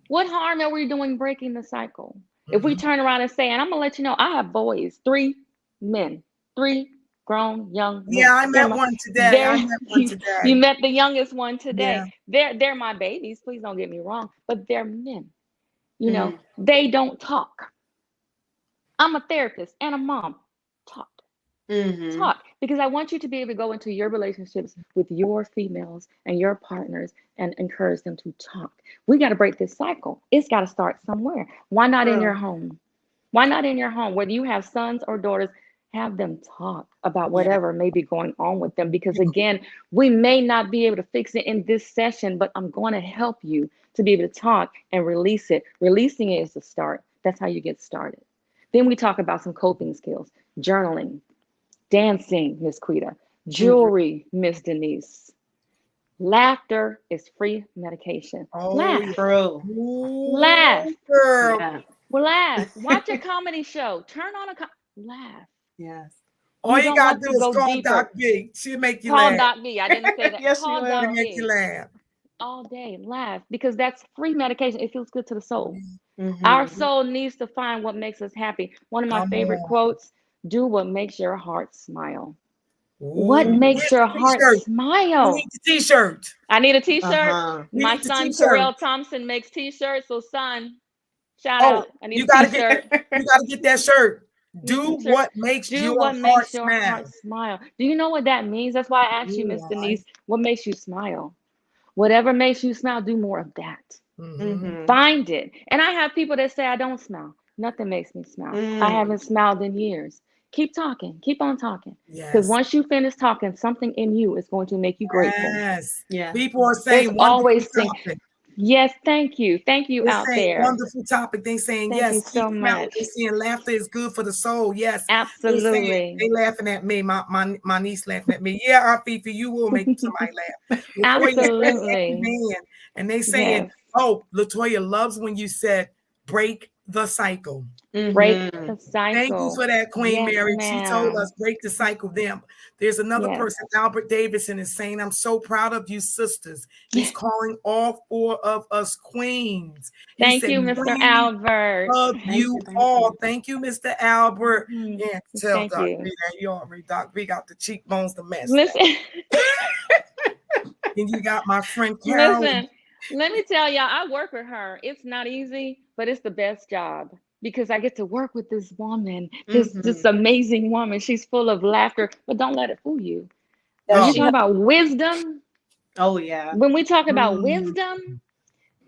What harm are we doing breaking the cycle? If we turn around and say, and I'm going to let you know, I have boys, 3 men, 3 grown young men. Yeah, I met one today. I met one You today. met the youngest one today. Yeah. They're my babies. Please don't get me wrong, but they're men. You know, they don't talk. I'm a therapist and a mom. Talk. Talk, because I want you to be able to go into your relationships with your females and your partners and encourage them to talk. We got to break this cycle. It's got to start somewhere. Why not in your home? Why not in your home? Whether you have sons or daughters, have them talk about whatever may be going on with them. Because again, we may not be able to fix it in this session, but I'm going to help you to be able to talk and release it. Releasing it is the start. That's how you get started. Then we talk about some coping skills, journaling, dancing, Miss Quita, jewelry, Miss Denise. Laughter is free medication. Laugh. True. Laugh. Girl. Yeah. Laugh. Watch a comedy show. Turn on Laugh. Yes. All you don't gotta want do to is go call deeper. Doc B. She'll make you Call laugh. Doc B. I didn't say that. Yes, Call she will. Doc She'll make B. you laugh. All day. Laugh, because that's free medication. It feels good to the soul. Mhm. Our soul needs to find what makes us happy. One of my Come favorite on. quotes: do what makes your heart smile. What Ooh, makes where's your the heart t-shirt? We smile? need the t-shirt. I need a t-shirt. Uh-huh. We My need the son t-shirt. Terrell Thompson makes t-shirts. So son, shout Oh, out. I need you a gotta t-shirt. you gotta get that shirt. Need a Do t-shirt. what makes Do your what heart makes your smile. heart smile. Do you know what that means? That's why I asked you, Miss Ooh, Denise, what makes you smile? Whatever makes you smile, do more of that. Mm-hmm. Find it. And I have people that say I don't smile. Nothing makes me smile. I haven't smiled in years. Keep talking. Keep on talking. Because Yes. once you finish talking, something in you is going to make you grateful. Yes. Yeah. People are There's saying wonderful always things. topic. Yes, thank you. Thank you They're out saying there. wonderful topic. They saying Thank you yes, keep so smiling. much. They saying laughter is good for the soul. Yes. They saying Absolutely. they laughing at me. My niece laughing at me. Yeah, Aunt Fifi, you will make somebody laugh. Latoya, Absolutely. man. And they saying, Yes. oh, Latoya loves when you said break the cycle. Break the cycle. Thank you for that, Queen Yes, Mary. She told ma'am. us break the cycle. Them. There's another Yes. person, Albert Davidson, is saying, I'm so proud of you, sisters. He's calling all 4 of us queens. He Thank said, you, Mr. Queen, Albert. love you all. Thank you, Mr. Albert. Yeah, tell Thank Doc you. B that you already. Doc B got the cheekbones to mess. Listen, And you got my friend Carolyn. listen, let me tell y'all, I work with her. It's not easy, but it's the best job because I get to work with this woman, this amazing woman. She's full of laughter, but don't let it fool you. When you talk about wisdom, when we talk about wisdom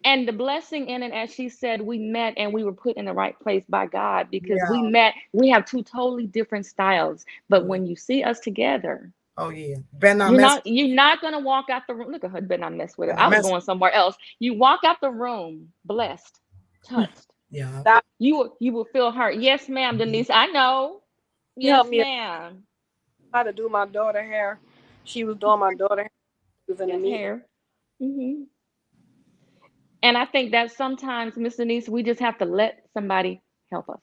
and the blessing in it, as she said, we met and we were put in the right place by God because we have 2 totally different styles. But when you see us together, oh yeah, better not you're not gonna walk out the room. Look at her, better not mess with her. Better I not was mess going somewhere else. You walk out the room blessed, touched. Yeah. You will feel hurt. Yes, ma'am, Denise. I know. She Yes, helped me ma'am. how to do my daughter hair. She was doing my daughter hair. She was in the Yes, meeting. hair. And I think that sometimes, Miss Denise, we just have to let somebody help us.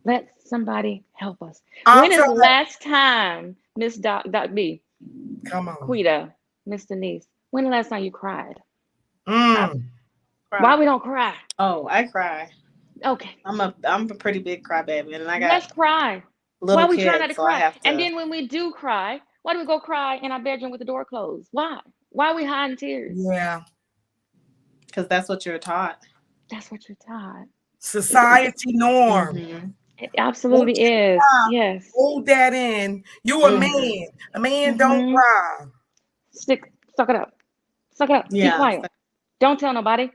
Let somebody help us. When is the last time, Miss Doc B, come on, Quita, Miss Denise, when the last time you cried? Why we don't cry? Oh, I cry. Okay. I'm a pretty big crybaby, and I got Let's cry. little Why we kids, try not to so I cry? have to. And then when we do cry, why do we go cry in our bedroom with the door closed? Why? Why are we hiding tears? Yeah. Because that's what you're taught. That's what you're taught. Society norm. It absolutely is. Yes. Hold that in. You a man. A man don't cry. Suck it up. Suck it up. Yeah. Be quiet. Don't tell nobody.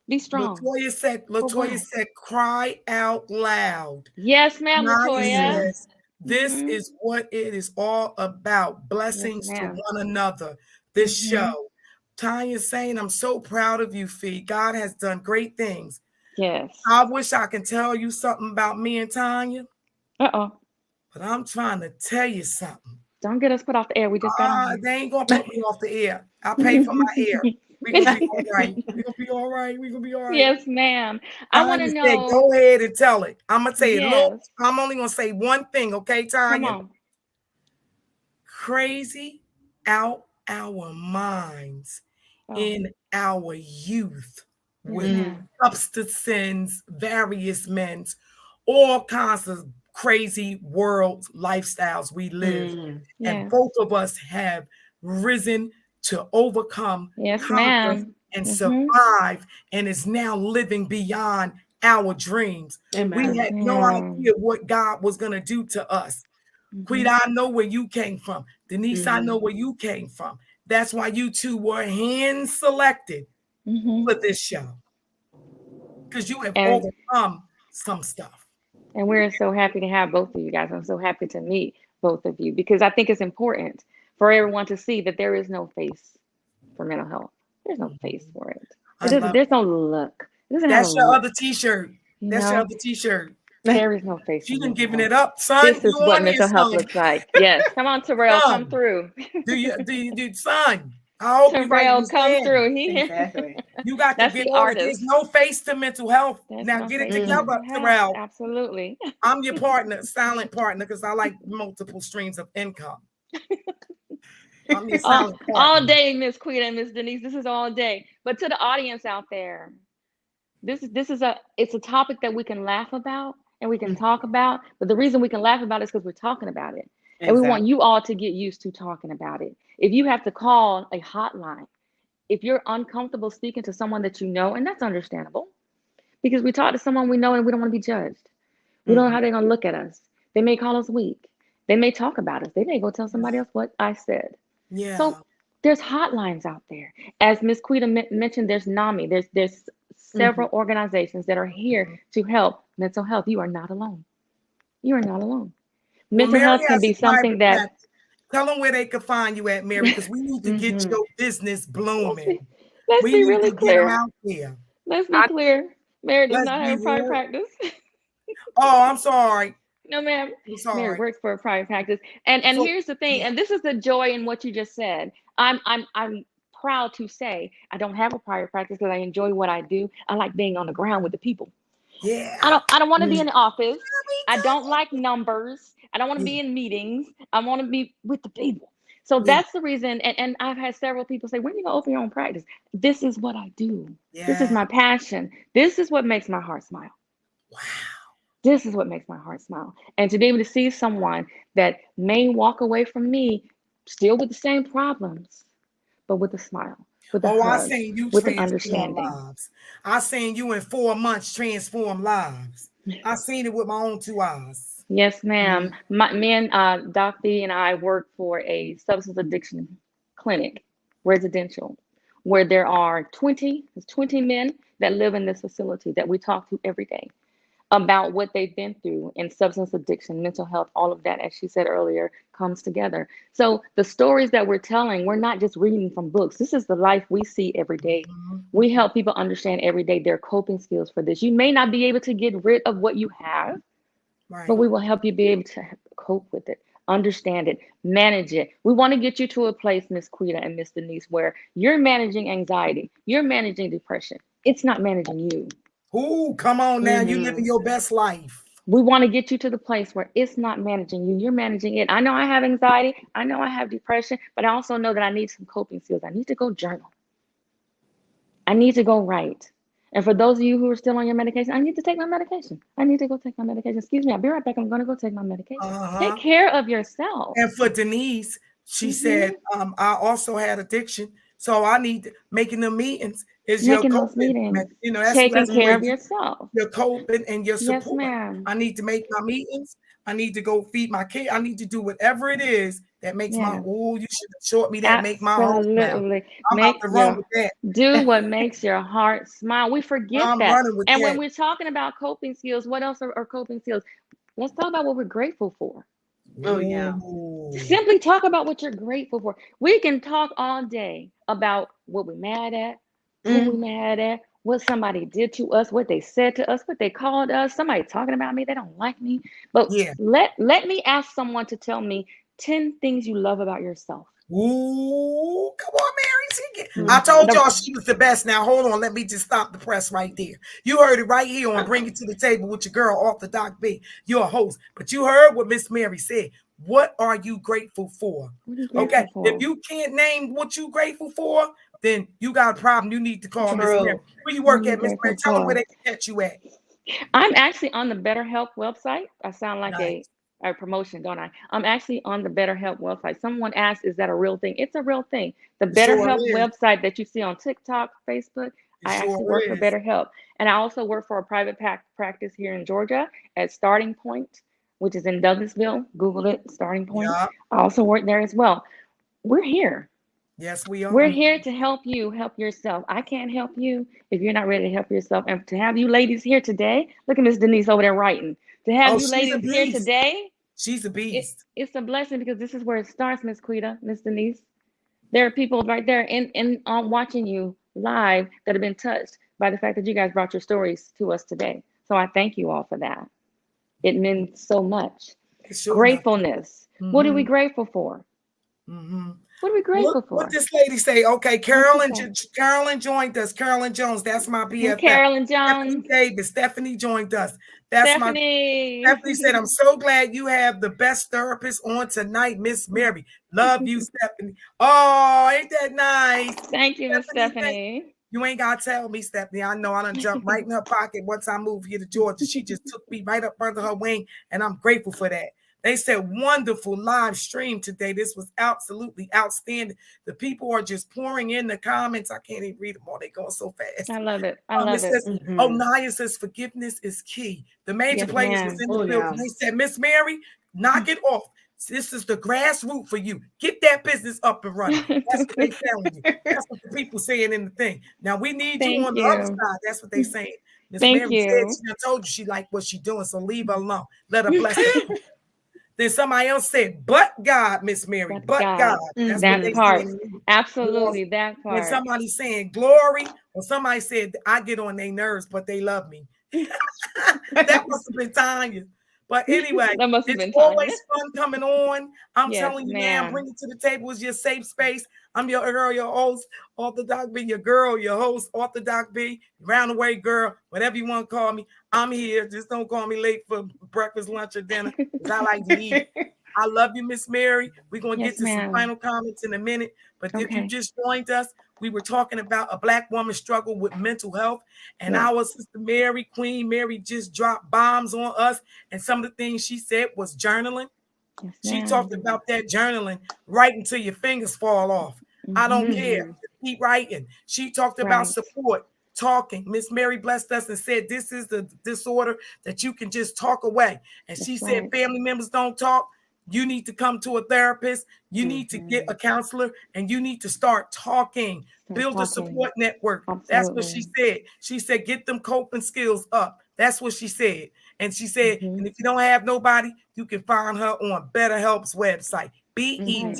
Be strong. Latoya said, cry out loud. Yes, ma'am, Latoya. Says, this is what it is all about. Blessings to one another. This show. Tanya's saying, I'm so proud of you, Fee. God has done great things. Yes. I wish I could tell you something about me and Tanya. But I'm trying to tell you something. Don't get us put off the air. We just got on. They ain't gonna put me off the air. I pay for my air. We're gonna be all right. We're gonna be all right. We're gonna be all right. Yes, ma'am. I want to know. Go ahead and tell it. I'm gonna say it. Look, I'm only gonna say one thing, okay, Tanya? Come on. Crazy out our minds in our youth with substances, various men's, all kinds of crazy world lifestyles we live. And both of us have risen to overcome, yes, conquer, ma'am, and survive, and is now living beyond our dreams. Amen. We had no idea what God was going to do to us. Quita, I know where you came from. Denise, I know where you came from. That's why you two were hand selected for this show, because you have overcome some stuff. And we're so happy to have both of you guys. I'm so happy to meet both of you, because I think it's important for everyone to see that there is no face for mental health. There's no face for it. There's no look. It doesn't That's have your look, other t-shirt. That's your other t-shirt. There is no face. She done giving it up, son. This is what mental health looks like. Yes, come on, Terrell, come through. Son? I hope Terrell, come through. Exactly. You got to get on it. There's no face to mental health. Now get it together, Terrell. Absolutely. I'm your partner, silent partner, because I like multiple streams of income. I'm your silent partner. All day, Miss Quita and Miss Denise. This is all day. But to the audience out there, it's a topic that we can laugh about and we can talk about. But the reason we can laugh about it is because we're talking about it. Exactly. And we want you all to get used to talking about it. If you have to call a hotline, if you're uncomfortable speaking to someone that you know, and that's understandable, because we talk to someone we know and we don't want to be judged. We don't know how they're going to look at us. They may call us weak. They may talk about us. They may go tell somebody else what I said. Yeah. So there's hotlines out there. As Ms. Quita mentioned, there's NAMI. There's several organizations that are here to help mental health. You are not alone. You are not alone. Mental health can be something that... Tell them where they can find you at, Mary, because we need to get your business blooming. Let's be really clear. Out there. Let's be clear. Mary does not have a private practice. Oh, I'm sorry. No, ma'am. Mary works for a private practice. And here's the thing, and this is the joy in what you just said. I'm proud to say I don't have a private practice because I enjoy what I do. I like being on the ground with the people. Yeah. I don't want to be in the office. I don't like numbers. I don't want to be in meetings. I want to be with the people. So that's the reason. And I've had several people say, when are you going to open your own practice? This is what I do. Yeah. This is my passion. This is what makes my heart smile. Wow. This is what makes my heart smile. And to be able to see someone that may walk away from me still with the same problems, but with a smile, with a hug, I seen you with an understanding. Lives. I seen you in 4 months transform lives. I seen it with my own 2 eyes. Yes, ma'am. Me and Doc B and I work for a substance addiction clinic, residential, where there are 20 men that live in this facility that we talk to every day about what they've been through in substance addiction, mental health, all of that, as she said earlier, comes together. So the stories that we're telling, we're not just reading from books. This is the life we see every day. We help people understand every day their coping skills for this. You may not be able to get rid of what you have, but we will help you be able to cope with it, understand it, manage it. We want to get you to a place, Miss Quita and Miss Denise, where you're managing anxiety, you're managing depression. It's not managing you. Ooh, come on now. You living your best life. We want to get you to the place where it's not managing you. You're managing it. I know I have anxiety. I know I have depression, but I also know that I need some coping skills. I need to go journal. I need to go write. And for those of you who are still on your medication, I need to take my medication. I need to go take my medication. Excuse me, I'll be right back. I'm going to go take my medication. Take care of yourself. And for Denise, she said, I also had addiction. So I need making the meetings is making your those meetings. You know, that's taking care of yourself. Your coping and your support. Yes, ma'am. I need to make my meetings. I need to go feed my kid. I need to do whatever it is that makes my you should have short me that make my heart smile. I'm about to run with that. Do what makes your heart smile. We forget that. And when we're talking about coping skills, what else are coping skills? Let's talk about what we're grateful for. Oh, yeah. Simply talk about what you're grateful for. We can talk all day about what we're mad at, who we're mad at, what somebody did to us, what they said to us, what they called us, somebody talking about me, they don't like me. But let me ask someone to tell me 10 things you love about yourself. Ooh, come on, Mary. I told y'all she was the best. Now, hold on. Let me just stop the press right there. You heard it right here on Bring It to the Table with your girl, off the Doc B. You're a host. But you heard what Miss Mary said. What are you grateful for? Okay. If you can't name what you're grateful for, then you got a problem. You need to call Miss Mary. Where you work at, Miss Mary? Tell them where they can catch you at. I'm actually on the BetterHelp website. I sound like Nice. a promotion, don't I? I'm actually on the BetterHelp website. Someone asked, is that a real thing? It's a real thing. The It sure BetterHelp is. website that you see on TikTok, Facebook, It I sure actually work for is. BetterHelp. And I also work for a private practice here in Georgia at Starting Point, which is in Douglasville. Google it, Starting Point. Yeah. I also work there as well. We're here. Yes, we We're are. here to help you help yourself. I can't help you if you're not ready to help yourself. And to have you ladies here today, look at Miss Denise over there writing. To have Oh, you she's a ladies here beast. today, She's a beast. it's a blessing because this is where it starts, Miss Quita, Miss Denise. There are people right there in watching you live that have been touched by the fact that you guys brought your stories to us today. So I thank you all for that. It means so much. It's sure enough. Gratefulness. What are we Mm-hmm. grateful for? Mm-hmm. What are we Look grateful what for? this lady say. Okay, What's she say? Carolyn joined us. Carolyn Jones, that's my BFF. Carolyn Stephanie Jones. Davis. Stephanie joined us. That's my Stephanie. Stephanie said, I'm so glad you have the best therapist on tonight, Miss Mary. Love you, Stephanie. Oh, ain't that nice? Thank you, Miss Thank Stephanie. you. Ain't gotta tell me, Stephanie. I know I done jumped right in her pocket once I moved here to Georgia. She just took me right up under her wing, and I'm grateful for that. They said wonderful live stream today. This was absolutely outstanding. The people are just pouring in the comments. I can't even read them all. They're going so fast. I love it. I love It it. says, oh, Naya says forgiveness is key. The major Yes, players was ma'am. in the Oh, building. yeah. They said, Miss Mary, knock it off. This is the grassroots for you. Get that business up and running. That's what they telling you. That's what the people saying in the thing. Now we need you Thank on the other you. side. That's what they saying. Miss Thank Mary said you. she done told you she like what she doing, so leave her alone. Let her bless her. Then somebody else said, but God, Miss Mary, But but God. God. That's what That they part. saying. Absolutely. That When part. somebody saying glory, or somebody said, I get on their nerves, but they love me. That must have been Tanya. But anyway, That must have it's been Tanya. always fun coming on. I'm Yes, telling you now, ma'am. bring it to the table is your safe space. I'm your girl, your host, Orthodox B, your girl, your host, Orthodox B, round the way girl, whatever you want to call me. I'm here. Just don't call me late for breakfast, lunch, or dinner, because I like to eat. I love you, Miss Mary. We're going to Yes, get to some ma'am. final comments in a minute. But if you Okay. just joined us, we were talking about a Black woman's struggle with mental health. And Yes. our sister Mary, Queen Mary, just dropped bombs on us. And some of the things she said was journaling. Yes, She ma'am. talked about that journaling, right until your fingers fall off. I don't care. Mhm. Keep writing. She talked about Right. support, talking. Miss Mary blessed us and said, this is the disorder that you can just talk away. And she That's said, right. family members don't talk. You need to come to a therapist. You need to get a counselor, and you need to start talking. Start Build a talking. support network. That's what she Absolutely. said. She said, get them coping skills up. That's what she said. And she said, Mhm. and if you don't have nobody, you can find her on BetterHelp's website. Right.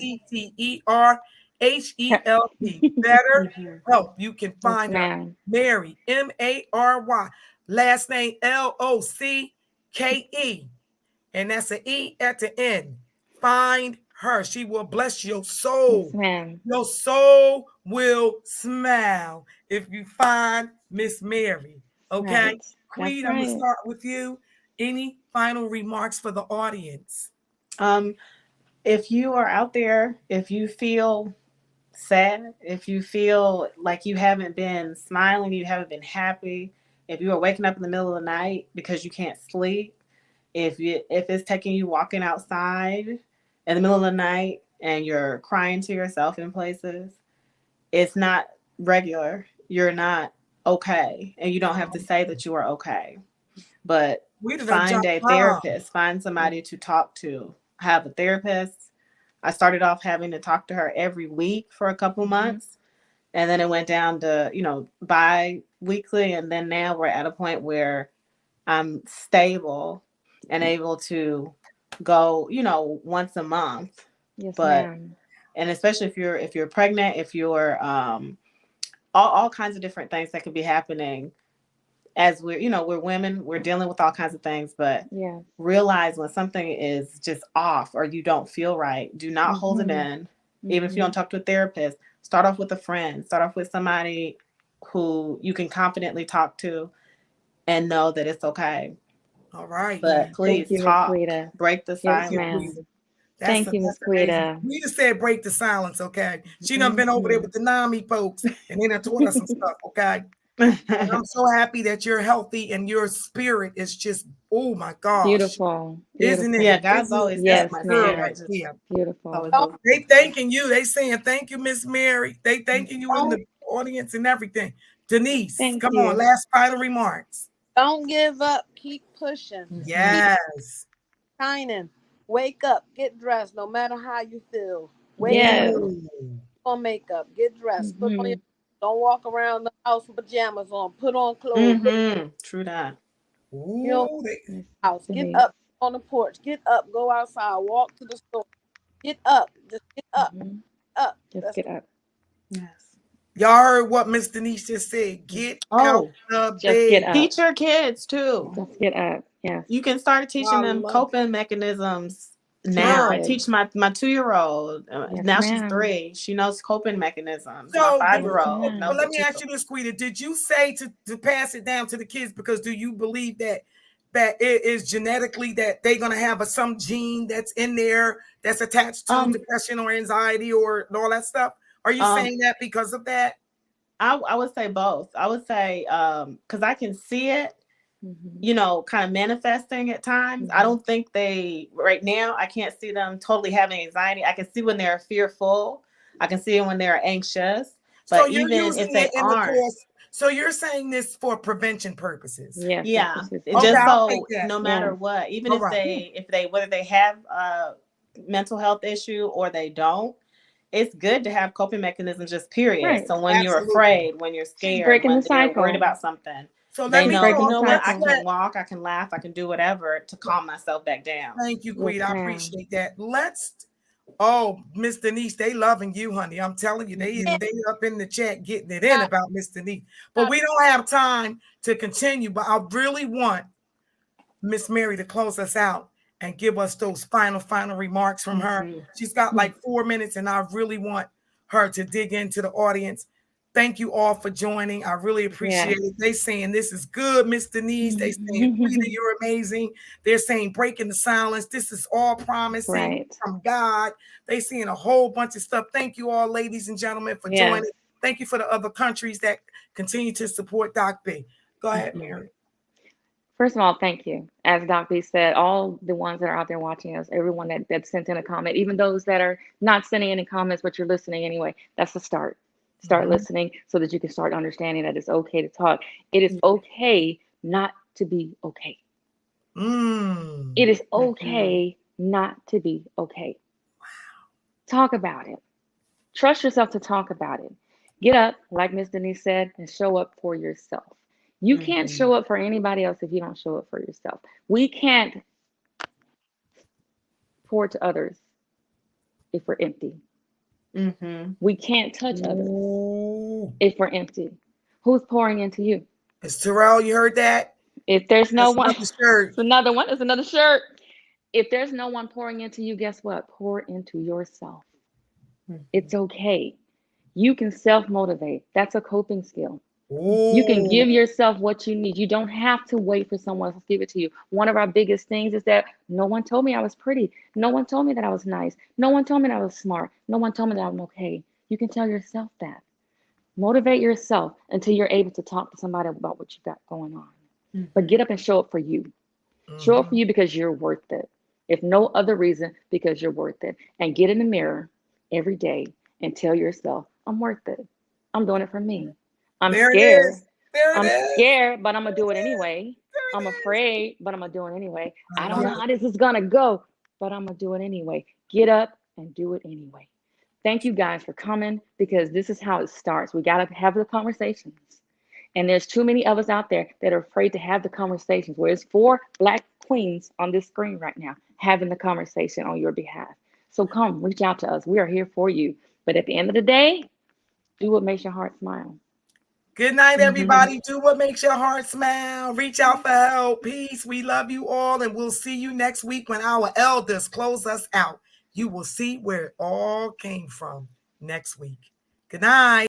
BetterHelp. Better Help. You can Yes, find her. ma'am. Mary, Mary. Last name Locke. And that's an E at the end. Find her. She will bless your Yes, soul. ma'am. Your soul will smile if you find Miss Mary. Okay? Right. That's Queen, I'm going to right. start with you. Any final remarks for the audience? If you are out there, if you feel sad, if you feel like you haven't been smiling, you haven't been happy, if you are waking up in the middle of the night because you can't sleep, if it's taking you walking outside in the middle of the night and you're crying to yourself in places, it's not regular. You're not okay, and you don't have to say that you are okay. But find a therapist, find somebody to talk to. Have a therapist. I started off having to talk to her every week for a couple months. And then it went down to, bi-weekly. And then now we're at a point where I'm stable and able to go, once a month. Yes, But, ma'am. and especially if you're pregnant, if you're, all kinds of different things that could be happening as we're women, we're dealing with all kinds of things, but Yeah. realize when something is just off or you don't feel right, do not hold it in. Even if you don't talk to a therapist, start off with a friend, start off with somebody who you can confidently talk to and know that it's okay. All right. But please Thank you, Miss talk, Quita. break the Yes, silence. ma'am. Thank you, Miss Amazing. Quita. We just said break the silence, okay? She done been over there with the NAMI folks, and they done taught us some stuff, okay? I'm so happy that you're healthy and your spirit is just, oh my gosh. Beautiful. Isn't it? Yeah, God's Isn't it? always Yes, got my Girl ma'am. spirit. right Just there. Beautiful. always Don't, looking They for thanking you. They saying thank you, Miss Mary. They thanking you in don't, the audience and everything. Denise, Thank come you. on. Last final remarks. don't give up. Keep pushing. Keep Yes. shining. Wake up. Get dressed. No matter how you feel. Wake up. Yes. Ooh. Put on makeup. Get dressed. Put on your. Mm-hmm. Don't walk around the house with pajamas on. Put on clothes. True that. You know, Ooh. Miss house. Get Denise. up on the porch. Get up. Go outside. Walk to the store. Get up. Just get up. Mm-hmm. Up. Just That's get up. Yes. Y'all heard what Miss Denise just said. Get out Oh, the Just get bed. up. teach your kids too. Just get up. Yes. You can start teaching I them love coping mechanisms Teach your now. I girl. kids. teach my 2-year-old. Yes, Now she's ma'am. 3. She knows coping mechanisms. My So, Yes, 5-year-old but ma'am. knows let it me too. ask you this, Quita. Did you say to pass it down to the kids because do you believe that it is genetically that they're gonna have some gene that's in there that's attached to Um, depression or anxiety or all that stuff? Are you um, saying that because of that? I would say both. I would say because I can see it, Mm-hmm. kind of manifesting at times. I Mm-hmm. don't think right now, I can't see them totally having anxiety. I can see when they're fearful. I can see it when they're anxious. So But you're even if using it they in the aren't, course. So you're saying this for prevention purposes. Yes, that's yeah, what she's it Okay, just saying. I'll take so that. no matter Yes. what, even All if right. whether they have a mental health issue or they don't, it's good to have coping mechanisms, just period. Right. So when you're Absolutely. afraid, when you're She's scared, breaking the when they're worried cycle. about something, So let they me She's know, breaking you the talk. know what, I Let's cycle. can let walk, I can laugh, I can do whatever to calm myself back down. thank you, Yes, Quita. I ma'am. appreciate that. Oh, Miss Denise, they loving you, honey. I'm telling you, they Mm-hmm. it. they up in the chat getting it in about Miss Denise. But we don't have time to continue. But I really want Miss Mary to close us out and give us those final remarks from her. Mm-hmm. She's got like 4 minutes, and I really want her to dig into the audience. Thank you all for joining. I really appreciate Yes. it. They saying this is good, Miss Denise. They saying, Quita, you're amazing. They're saying breaking the silence. This is all promising Right. from God. They seeing a whole bunch of stuff. Thank you all, ladies and gentlemen, for Yes. joining. Thank you for the other countries that continue to support Doc B. Go ahead, Mary. First of all, thank you. As Doc B said, all the ones that are out there watching us, everyone that sent in a comment, even those that are not sending any comments, but you're listening anyway, that's the start. Start listening so that you can start understanding that it's okay to talk. It is okay not to be okay. It is okay not to be okay. Talk about it. Trust yourself to talk about it. Get up, like Miss Denise said, and show up for yourself. You can't show up for anybody else if you don't show up for yourself. We can't pour to others if we're empty. We can't touch others Ooh. if we're empty. Who's pouring into you? It's Terrell, you heard that? If there's no That's one, another shirt. it's another one, it's another shirt. If there's no one pouring into you, guess what? Pour into yourself. It's okay. You can self motivate. That's a coping skill. You can Ooh. give yourself what you need. You don't have to wait for someone else to give it to you. One of our biggest things is that no one told me I was pretty. No one told me that I was nice. No one told me that I was smart. No one told me that I'm okay. You can tell yourself that. Motivate yourself until you're able to talk to somebody about what you got going on. But get up and show up for you. Show up for you because you're worth it. If no other reason, because you're worth it. And get in the mirror every day and tell yourself, I'm worth it. I'm doing it for me. I'm There it scared. is. There it I'm is. scared, but I'm going to do it anyway. There I'm it is. afraid, but I'm going to do it anyway. I I don't love know it. how this is going to go, but I'm going to do it anyway. Get up and do it anyway. Thank you guys for coming because this is how it starts. We got to have the conversations. And there's too many of us out there that are afraid to have the conversations. Where it's 4 Black queens on this screen right now having the conversation on your behalf. So come, reach out to us. We are here for you. But at the end of the day, do what makes your heart smile. Good night, everybody. Do what makes your heart smile. Reach out for help. Peace. We love you all, and we'll see you next week when our elders close us out. You will see where it all came from next week. Good night.